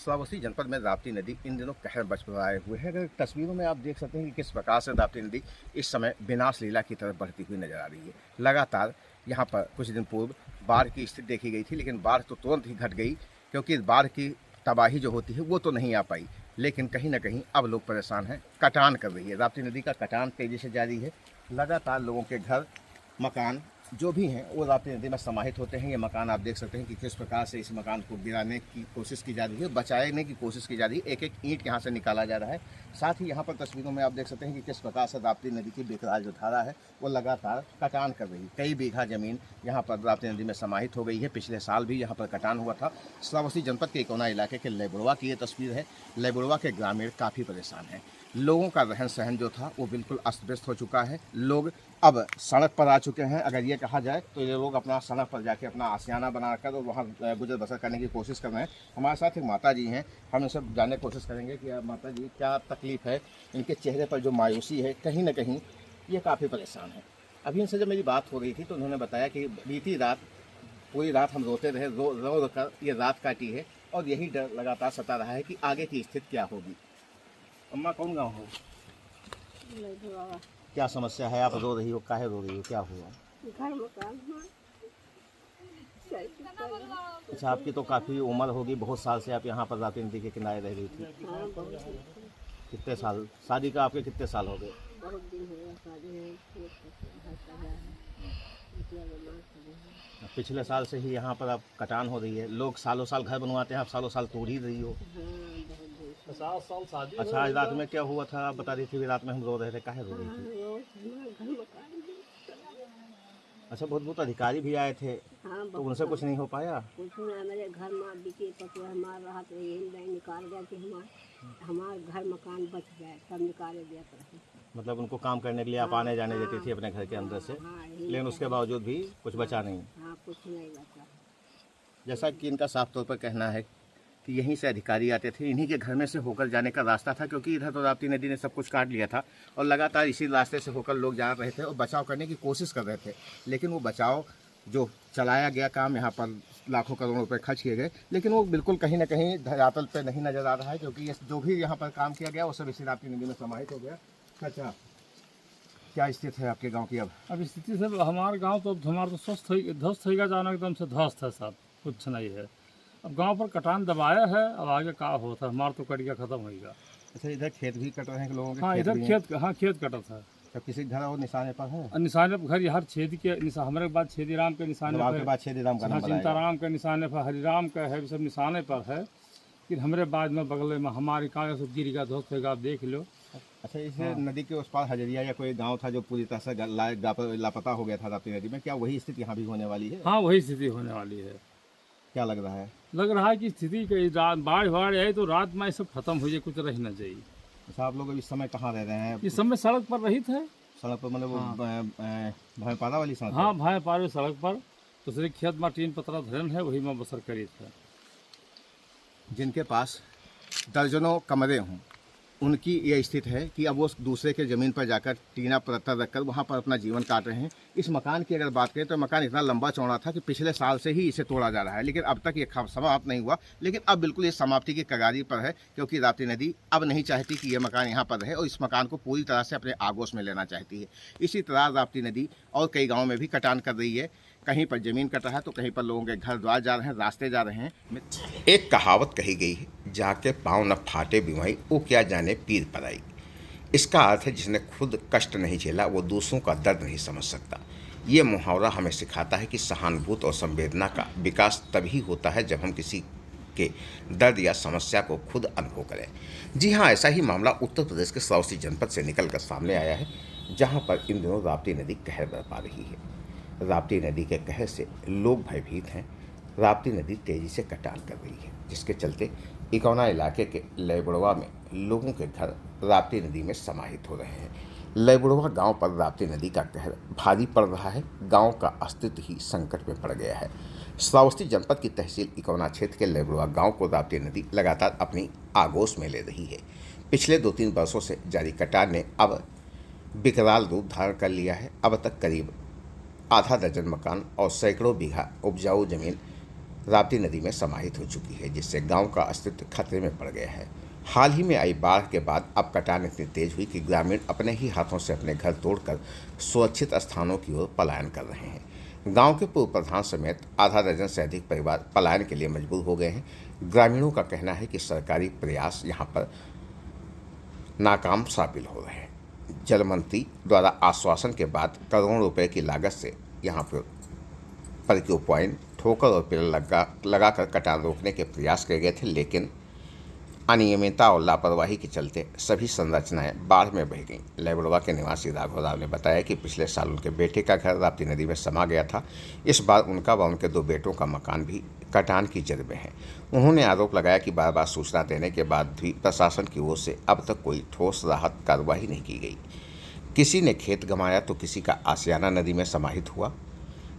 श्रावस्ती जनपद में राप्ती नदी इन दिनों कहर बरपाए हुए है। अगर तस्वीरों में आप देख सकते हैं कि किस प्रकार से राप्ती नदी इस समय विनाश लीला की तरफ बढ़ती हुई नजर आ रही है। लगातार यहाँ पर कुछ दिन पूर्व बाढ़ की स्थिति देखी गई थी, लेकिन बाढ़ तो तुरंत ही घट गई, क्योंकि बाढ़ की तबाही जो होती है वो तो नहीं आ पाई। लेकिन कहीं ना कहीं अब लोग परेशान हैं, कटान कर रही है राप्ती नदी का कटान तेजी से जारी है। लगातार लोगों के घर मकान जो भी हैं वो राप्ती नदी में समाहित होते हैं। ये मकान आप देख सकते हैं कि किस प्रकार से इस मकान को गिराने की कोशिश की जा रही है, बचाने की कोशिश की जा रही है। एक एक ईंट यहाँ से निकाला जा रहा है। साथ ही यहाँ पर तस्वीरों में आप देख सकते हैं कि किस प्रकार से राप्ती नदी की बेकरार जो धारा है वो लगातार कटान कर रही है। कई बीघा जमीन यहाँ पर राप्ती नदी में समाहित हो गई है। पिछले साल भी यहाँ पर कटान हुआ था। श्रावस्ती जनपद के इकोना इलाके के लेबुड़वा की ये तस्वीर है। लेबुड़वा के ग्रामीण काफ़ी परेशान हैं। लोगों का रहन सहन जो था वो बिल्कुल अस्त व्यस्त हो चुका है। लोग अब सड़क पर आ चुके हैं। अगर ये कहा जाए तो ये लोग अपना सड़क पर जाके अपना आशियाना बनाकर और वहाँ गुजर बसर करने की कोशिश कर रहे हैं। हमारे साथ एक माता जी हैं, हम इनसे जानने की कोशिश करेंगे कि माता जी क्या तकलीफ़ है, इनके चेहरे पर जो मायूसी है, कहीं ना कहीं ये काफ़ी परेशान है। अभी इनसे जब मेरी बात हो रही थी तो उन्होंने बताया कि बीती रात पूरी रात हम रोते रहे, रो कर ये रात काटी है और यही डर लगातार सता रहा है कि आगे की स्थिति क्या होगी। अम्मा कौन गाँव हो? क्या समस्या है? आप रो रही हो, काहे रो रही हो, क्या हुआ? घर मकान अच्छा, आपकी तो काफ़ी उम्र होगी, बहुत साल से आप यहाँ पर राप्ती नदी के किनारे रह रही थी। हाँ, बहुत कितने साल? शादी का आपके कितने साल हो गए? बहुत दिन हो गया शादी है। पिछले साल से ही यहाँ पर आप कटान हो रही है। लोग सालों साल घर बनवाते हैं, आप सालों साल तोड़ ही रही हो। 50 साल शादी। अच्छा, आज रात में क्या हुआ था? आप बता रही थी रात में हम रो रहे थे, काहे रो रही थी? अच्छा, बहुत अधिकारी भी आए थे, तो उनसे कुछ नहीं हो पाया? कुछ नहीं, मेरे घर में बिके पकड़े हमार रहा तो यही लाइन निकाल गया कि हमार घर मकान बच जाए, सब निकाले दिया था। मतलब उनको काम करने के लिए आप आने जाने देती थी अपने घर के अंदर से, लेकिन उसके बावजूद भी कुछ बचा नहीं? हाँ, कुछ नहीं बचा। जैसा कि इनका साफ तौर पर कहना है कि यहीं से अधिकारी आते थे, इन्हीं के घर में से होकर जाने का रास्ता था, क्योंकि इधर तो राप्ती नदी ने सब कुछ काट लिया था और लगातार इसी रास्ते से होकर लोग जा रहे थे और बचाव करने की कोशिश कर रहे थे। लेकिन वो बचाव जो चलाया गया काम, यहाँ पर लाखों करोड़ों रुपए खर्च किए गए, लेकिन वो बिल्कुल कहीं ना कहीं धरातल पे नहीं नज़र आ रहा है, क्योंकि ये जो भी यहाँ पर काम किया गया वो सब इसी राप्ती नदी में समाहित हो गया। अच्छा, क्या स्थिति है आपके गाँव की अब स्थिति सब? हमारे गांव तो हमारा तो स्वस्थ ध्वस्त होगा, जाना एकदम से ध्वस्त है, सब कुछ नहीं है। अब गांव पर कटान दबाया है, अब आगे क्या होता है? हमारा तो कटिया खत्म होगा। अच्छा, इधर खेत भी कट रहे हैं लोगों के? हाँ, इधर खेत, हाँ खेत कटा था। तो किसी घर और निशाने पर है? निशाने पर घर हर छेद के हमारे बाद छेदीराम के निशाने पर, बाद छेदीराम का, चिंताराम के निशाने पर, हरिराम का है, सब निशाने पर है। फिर हमारे बाद में बगल में हमारी कागज सब गिर गया, ध्वस्त होगा, आप देख लो। अच्छा, इस नदी के उस पार हजरिया या कोई गांव था जो पूरी तरह से लापता हो गया था राप्ती नदी में, क्या वही स्थिति यहाँ भी होने वाली है? हाँ, वही स्थिति होने वाली है। क्या लग रहा है? लग रहा है कि स्थिति बाढ़ आए तो रात में सब खत्म हो जाए, कुछ रह न जाए। अच्छा, आप लोग इस समय कहाँ रह रहे हैं? इस समय सड़क पर रही थे। सड़क पर मतलब भैंपारा वाली सड़क? हाँ, भैंपारा सड़क पर दूसरे खेत में टीन पतरा धरन है, वही में बसर करी थे। जिनके पास दर्जनों कमरे हों, उनकी ये स्थिति है कि अब वो दूसरे के ज़मीन पर जाकर टीना पत्थर रखकर वहाँ पर अपना जीवन काट रहे हैं। इस मकान की अगर बात करें तो मकान इतना लंबा चौड़ा था कि पिछले साल से ही इसे तोड़ा जा रहा है, लेकिन अब तक ये समाप्त नहीं हुआ। लेकिन अब बिल्कुल ये समाप्ति की कगारी पर है, क्योंकि राप्ती नदी अब नहीं चाहती कि ये मकान यहाँ पर रहे और इस मकान को पूरी तरह से अपने आगोश में लेना चाहती है। इसी तरह राप्ती नदी और कई गाँव में भी कटान कर रही है। कहीं पर ज़मीन कट रहा है तो कहीं पर लोगों के घर द्वार जा रहे हैं, रास्ते जा रहे हैं। एक कहावत कही गई है, जाके पाँव न फाटे बिमाई, वो क्या जाने पीर पराई। इसका अर्थ है, जिसने खुद कष्ट नहीं झेला वो दूसरों का दर्द नहीं समझ सकता। ये मुहावरा हमें सिखाता है कि सहानुभूति और संवेदना का विकास तभी होता है जब हम किसी के दर्द या समस्या को खुद अनुभव करें। जी हाँ, ऐसा ही मामला उत्तर प्रदेश के श्रावस्ती जनपद से निकलकर सामने आया है, जहाँ पर इन दिनों राप्ती नदी कहर बरपा रही है। राप्ती नदी के कहर से लोग भयभीत हैं। राप्ती नदी तेज़ी से कटान कर रही है, जिसके चलते इकोना इलाके के लेबुड़वा में लोगों के घर राप्ती नदी में समाहित हो रहे हैं। लेबुड़वा गांव पर राप्ती नदी का कहर भारी पड़ रहा है। गांव का अस्तित्व ही संकट में पड़ गया है। श्रावस्ती जनपद की तहसील इकोना क्षेत्र के लेबुड़वा गांव को राप्ती नदी लगातार अपनी आगोश में ले रही है। पिछले 2-3 वर्षों से जारी कटान ने अब विकराल रूप धारण कर लिया है। अब तक करीब आधा दर्जन मकान और सैकड़ों बीघा उपजाऊ जमीन राप्ती नदी में समाहित हो चुकी है, जिससे गांव का अस्तित्व खतरे में पड़ गया है। हाल ही में आई बाढ़ के बाद अब कटान इतनी तेज हुई कि ग्रामीण अपने ही हाथों से अपने घर तोड़कर सुरक्षित स्थानों की ओर पलायन कर रहे हैं। गांव के पूर्व प्रधान समेत आधा दर्जन से अधिक परिवार पलायन के लिए मजबूर हो गए हैं। ग्रामीणों का कहना है कि सरकारी प्रयास यहां पर नाकाम साबित हो रहे हैं। जल मंत्री द्वारा आश्वासन के बाद करोड़ों रुपए की लागत से यहां पर परक्यू पॉइंट, ठोकर और पिलर लगाकर कटान रोकने के प्रयास किए गए थे, लेकिन अनियमितता और लापरवाही के चलते सभी संरचनाएं बाढ़ में बह गईं। लेबड़वा के निवासी राघव राव ने बताया कि पिछले साल उनके बेटे का घर राप्ती नदी में समा गया था। इस बार उनका व उनके 2 बेटों का मकान भी कटान की जद में है। उन्होंने आरोप लगाया कि बार बार सूचना देने के बाद भी प्रशासन की ओर से अब तक कोई ठोस राहत कार्रवाई नहीं की गई। किसी ने खेत गंवाया तो किसी का आशियाना नदी में समाहित हुआ।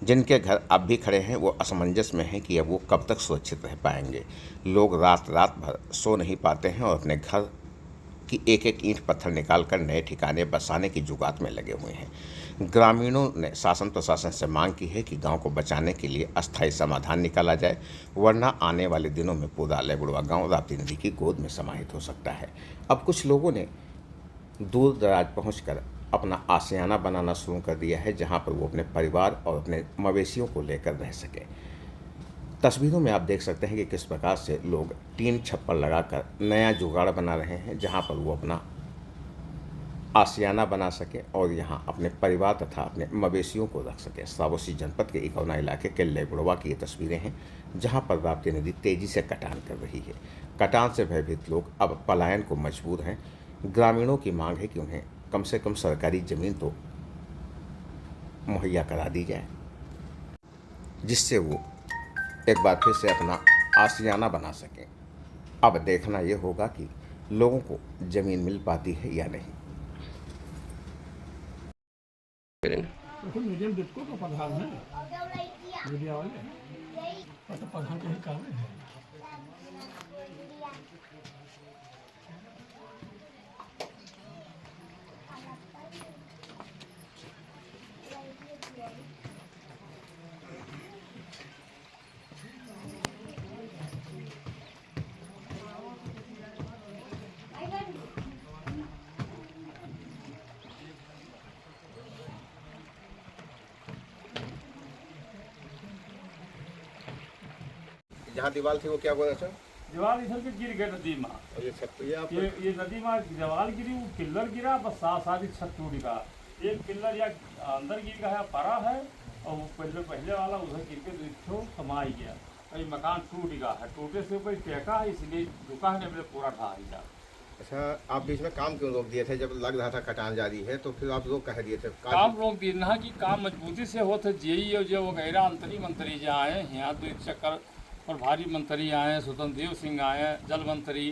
जिनके घर अब भी खड़े हैं वो असमंजस में हैं कि अब वो कब तक सुरक्षित रह पाएंगे। लोग रात भर सो नहीं पाते हैं और अपने घर की एक एक ईंट पत्थर निकालकर नए ठिकाने बसाने की जुगात में लगे हुए हैं। ग्रामीणों ने शासन प्रशासन से मांग की है कि गांव को बचाने के लिए अस्थायी समाधान निकाला जाए, वरना आने वाले दिनों में पूरा लेबड़वा गांव राप्ती नदी की गोद में समाहित हो सकता है। अब कुछ लोगों ने दूर दराज पहुँचकर अपना आशियाना बनाना शुरू कर दिया है, जहां पर वो अपने परिवार और अपने मवेशियों को लेकर रह सके। तस्वीरों में आप देख सकते हैं कि किस प्रकार से लोग टीन छप्पर लगाकर नया जुगाड़ बना रहे हैं, जहां पर वो अपना आशियाना बना सके और यहां अपने परिवार तथा अपने मवेशियों को रख सके। श्रावस्ती जनपद के इकौना इलाके के लेबड़वा की ये तस्वीरें हैं, जहां पर राप्ती नदी तेजी से कटान कर रही है। कटान से भयभीत लोग अब पलायन को मजबूर हैं। ग्रामीणों की मांग है कि उन्हें कम से कम सरकारी जमीन तो मुहैया करा दी जाए, जिससे वो एक बार फिर से अपना आशियाना बना सकें। अब देखना ये होगा कि लोगों को जमीन मिल पाती है या नहीं। मीडियम डिस्को का प्रधान है मीडिया वाले, तो प्रधान के ही काम है। जहाँ दीवार थी वो क्या बोला सर? दीवार इधर के गिर गए नदी में। और ये छत ये नदी में दीवार गिरी, वो पिल्लर गिरा, बस सारी छत टूट गया। एक पिल्लर या अंदर गिर गया है, परा है, और वो पहले वाला उधर गिर के तो समा ही गया। ये मकान टूट गया है, टूटे से कोई टेका है, इसलिए झुका है, मेरे पूरा ढहा ही जा। अच्छा, आप बीच में काम क्यों रोक दिए थे? जब लग रहा था कटान जारी है तो फिर आप रोक कह दिए थे? काम रोक दिए ना कि काम मजबूती से होते। जेई और जो वगैरह अंतरी मंत्री जो आए यहाँ 2 चक्कर और भारी मंत्री आए, स्वतंत्र देव सिंह आए, जल मंत्री,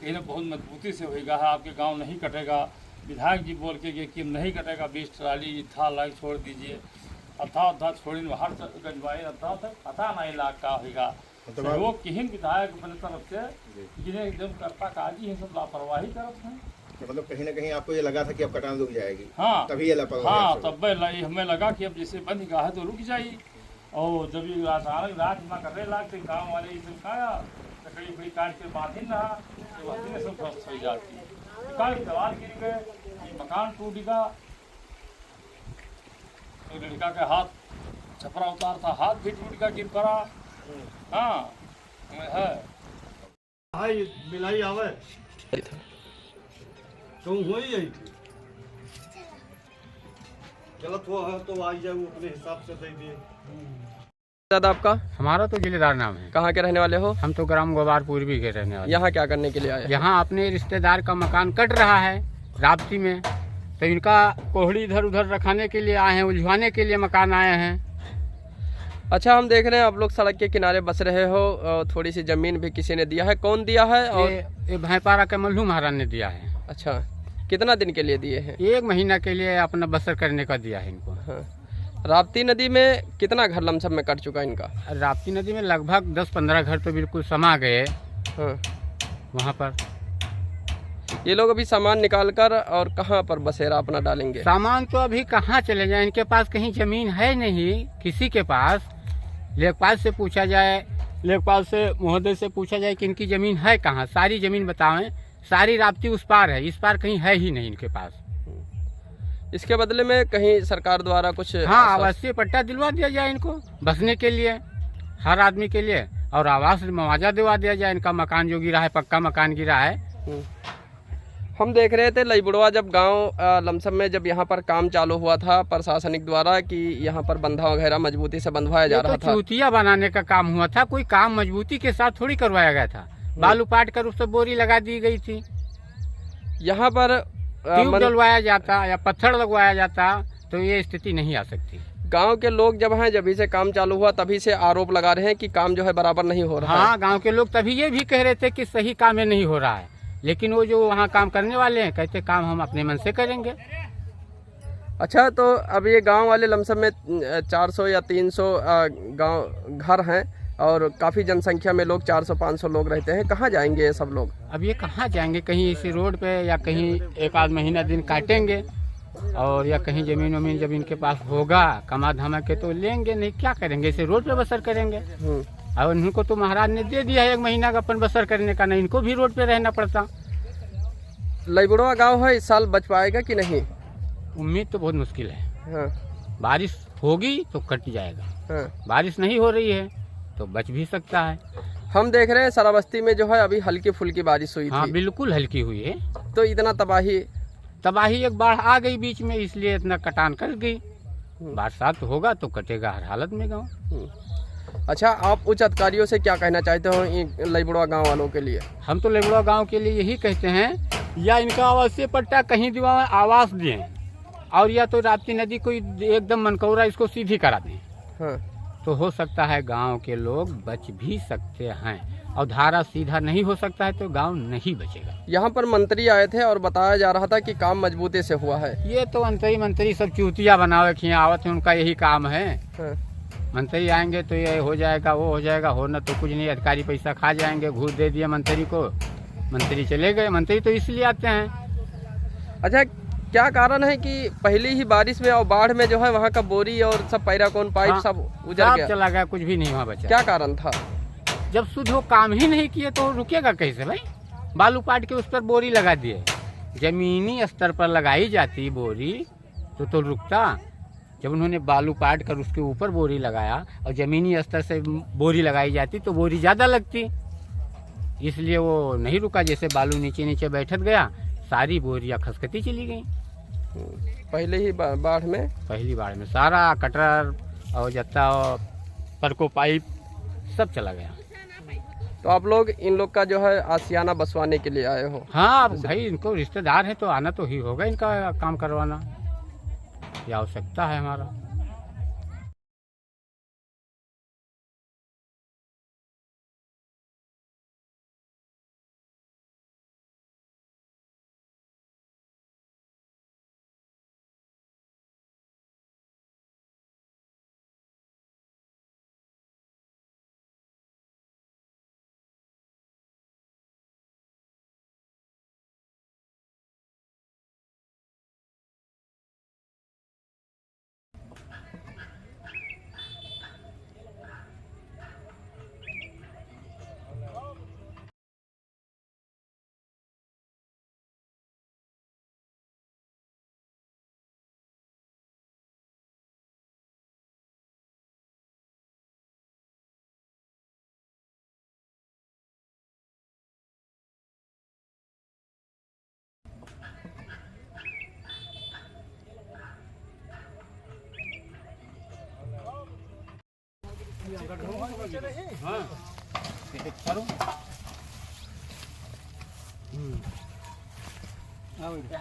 इन्हें बहुत मजबूती से होगा है आपके गांव नहीं कटेगा। विधायक जी बोल के कि नहीं कटेगा, 20 ट्राली था लाग छोड़ दीजिए, अथा छोड़ी बाहर गंजवाई अथा नहीं लाग का होगा। वो किहन विधायक अपने तरफ से जिन्हें एकदम करता काजी है, सब लापरवाही करते हैं। मतलब कहीं ना कहीं आपको ये लगा था कि अब कटान रुक जाएगी? हाँ, तभी ये लापरवाही। हाँ, तब हमें लगा कि अब जैसे बंद गया है तो रुक जाएगी। और जब ये अचानक रात में करने लगते गाँव वाले ये सब खाया, लकड़ी बड़ी काट के बांधिन रहा, तो बांधिन सब ध्वस्त हो जाती है। दीवार गिर गए, मकान टूट गया, तो लड़का के हाथ छपरा उतार था, हाथ भी टूट गया, गिर पड़ा। हाँ है हाय मिलाई आवे तो हो ही गलत हुआ है तो आई जाए, वो अपने हिसाब से दे दिए। दादा आपका? हमारा तो जिलेदार नाम है। कहाँ के रहने वाले हो? हम तो ग्राम गोबार पूर्वी के रहने वाले। यहाँ क्या करने के लिए आए? यहाँ अपने रिश्तेदार का मकान कट रहा है राप्ती में, तो इनका कोहड़ी इधर उधर रखाने के लिए आए हैं, उलझवाने के लिए मकान आए हैं। अच्छा, हम देख रहे हैं आप लोग सड़क के किनारे बस रहे हो, थोड़ी सी जमीन भी किसी ने दिया है, कौन दिया है? और ये भैंपारा के मल्लू महाराज ने दिया है। अच्छा, कितना दिन के लिए दिए हैं? 1 महीना के लिए अपना बसर करने का दिया है इनको। हाँ। राप्ती नदी में कितना घर लमसम में कट चुका है इनका? राप्ती नदी में लगभग 10-15 घर तो बिल्कुल समा गए। हाँ। वहाँ पर ये लोग अभी सामान निकाल कर और कहाँ पर बसेरा अपना डालेंगे? सामान तो अभी कहाँ चले जाए, इनके पास कहीं जमीन है नहीं किसी के पास। लेखपाल से पूछा जाए लेखपाल से महोदय से पूछा जाए कि इनकी ज़मीन है कहाँ, सारी ज़मीन बताएं, सारी राप्ती उस पार है, इस पार कहीं है ही नहीं इनके पास। इसके बदले में कहीं सरकार द्वारा कुछ हाँ, आवासीय पट्टा दिलवा दिया जाए इनको बसने के लिए, हर आदमी के लिए, और आवास मुआवजा दिलवा दिया जाए। इनका मकान जो गिरा है, पक्का मकान गिरा है। हम देख रहे थे लईबुड़वा जब गांव लमसम में जब यहाँ पर काम चालू हुआ था प्रशासनिक द्वारा कि यहाँ पर बंधा वगैरह मजबूती से बंधवाया जा रहा था। चूतिया बनाने का काम हुआ था, कोई काम मजबूती के साथ थोड़ी करवाया गया था। बालू पाट कर उस पर बोरी लगा दी गई थी। यहाँ पर ट्यूब डलवाया जाता या पत्थर लगवाया जाता तो ये स्थिति नहीं आ सकती। गांव के लोग जब हैं, जब से काम चालू हुआ तभी से आरोप लगा रहे हैं कि काम जो है बराबर नहीं हो रहा है। हाँ, गांव के लोग तभी ये भी कह रहे थे कि सही काम नहीं हो रहा है, लेकिन वो जो वहाँ काम करने वाले हैं कहते काम हम अपने मन से करेंगे। अच्छा, तो अब ये गांव वाले लमसम में 400 या 300 गांव घर हैं और काफ़ी जनसंख्या में लोग 400-500 लोग रहते हैं। कहाँ जाएंगे ये सब लोग? अब ये कहाँ जाएंगे? कहीं इसी रोड पे या कहीं एक आध महीना दिन काटेंगे, और या कहीं ज़मीन वमीन जब इनके पास होगा कमा धमा के तो लेंगे, नहीं क्या करेंगे, इसे रोड पे बसर करेंगे। और इनको तो महाराज ने दे दिया है 1 महीना का अपन बसर करने का, नहीं इनको भी रोड पे रहना पड़ता। लईबुड़वा गांव है, इस साल बच पाएगा कि नहीं? उम्मीद तो बहुत मुश्किल है। हाँ। बारिश होगी तो कट जाएगा। हाँ। बारिश नहीं हो रही है तो बच भी सकता है। हम देख रहे हैं सराबस्ती में जो है अभी हल्की फुल्की बारिश हुई हाँ, थी। बिल्कुल हल्की हुई है। तो इतना तबाही एक बाढ़ आ गई बीच में, इसलिए इतना कटान कर गई। बरसात होगा तो कटेगा हर हालत में गाँव। अच्छा, आप उच्च अधिकारियों से क्या कहना चाहते हो इन लईबुड़वा गांव वालों के लिए? हम तो लईबुड़वा गांव के लिए यही कहते हैं, या इनका आवासीय पट्टा कहीं दिलवाएं, आवास दें, और या तो राप्ती नदी को एकदम मनकौरा इसको सीधी करा दें। हाँ। तो हो सकता है गांव के लोग बच भी सकते हैं, और धारा सीधा नहीं हो सकता है तो गांव नहीं बचेगा। यहाँ पर मंत्री आए थे और बताया जा रहा था कि काम मजबूती से हुआ है। ये तो मंत्री सब चूतिया बनावे कि आवत है, उनका यही काम है। हाँ। मंत्री आएंगे तो ये हो जाएगा, वो हो जाएगा, होना तो कुछ नहीं। अधिकारी पैसा खा जाएंगे, घूस दे दिया मंत्री को, मंत्री चले गए। मंत्री तो इसलिए आते हैं। अच्छा, क्या कारण है कि पहली ही बारिश में और बाढ़ में जो है वहाँ का बोरी और सब पैराकोन पाइप सब उजड़ गया, चला गया, कुछ भी नहीं वहाँ बचा। क्या कारण था? जब शुद्ध वो काम ही नहीं किए तो रुकेगा कैसे भाई? बालू पाट के उस पर बोरी लगा दिए। जमीनी स्तर पर लगाई जाती बोरी तो रुकता। जब उन्होंने बालू पाट कर उसके ऊपर बोरी लगाया और ज़मीनी स्तर से बोरी लगाई जाती तो बोरी ज़्यादा लगती, इसलिए वो नहीं रुका। जैसे बालू नीचे नीचे बैठत गया, सारी बोरियाँ खसकती चली गई। पहले ही पहली बाढ़ में सारा कटर और जत्ता और परको पाइप सब चला गया। तो आप लोग इन लोग का जो है आशियाना बसवाने के लिए आए हो? हाँ भाई, इनको रिश्तेदार है तो आना तो ही होगा, इनका काम करवाना ये आवश्यकता है हमारा।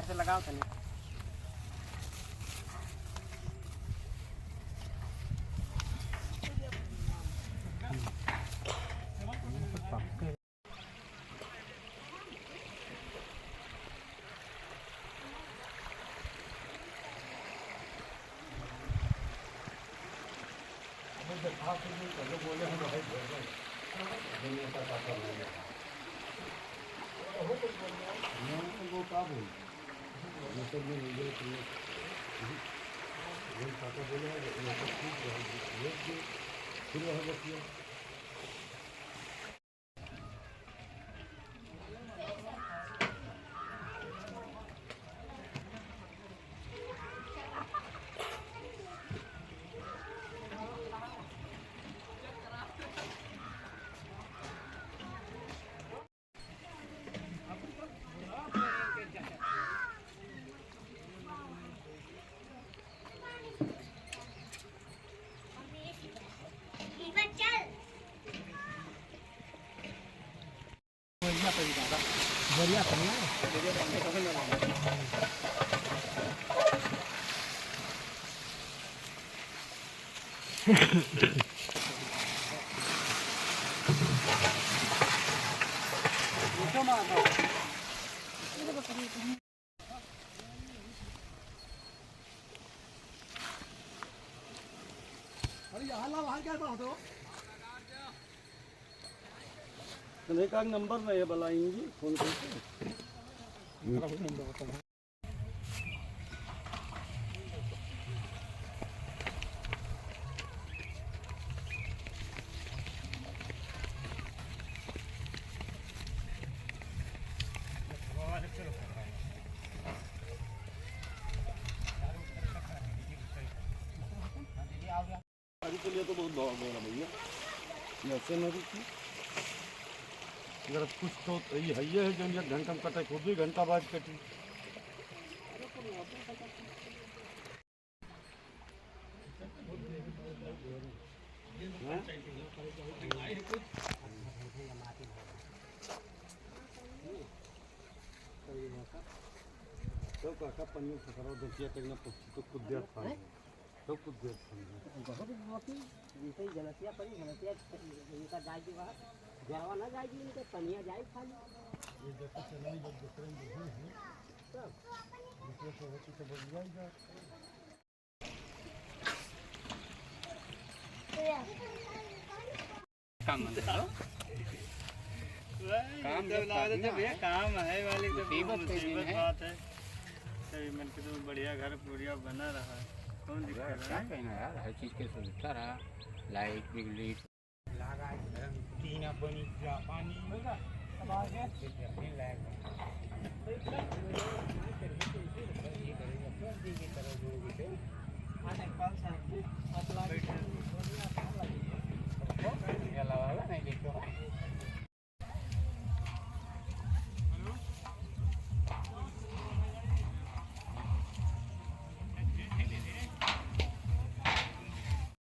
से लगाओ कन्हैया का नंबर नहीं है बुलाएंगी फोन करके। गाड़ी के लिए तो बहुत दौड़ गया भैया, वैसे नहीं थी। अगर कुछ तो ये है जो 1 घंटा में कटे, खुद 2 घंटा बाद कटी। तो काका पन्नी फकरो देखिए तक तो कुछ देर था, तो कुछ देर था बहुत बाकी जैसे जनसिया पड़ी जनसिया इनका जाए जी बाहर जरवा ना जाएगी, इनके पनिया जाए खाली। ये देखो चलने जब दूसरे में है सब दूसरे से होती तो बढ़ जाएगा। काम है वाली तो मुसीबत बात है। सही मन के तो बढ़िया घर पूरिया बना रहा है, कौन दिक्कत है? क्या कहना यार, हर चीज़ के सुविधा रहा, लाइट बिजली लगा टीना बनी पानी होगा अब आगे आने 5 साल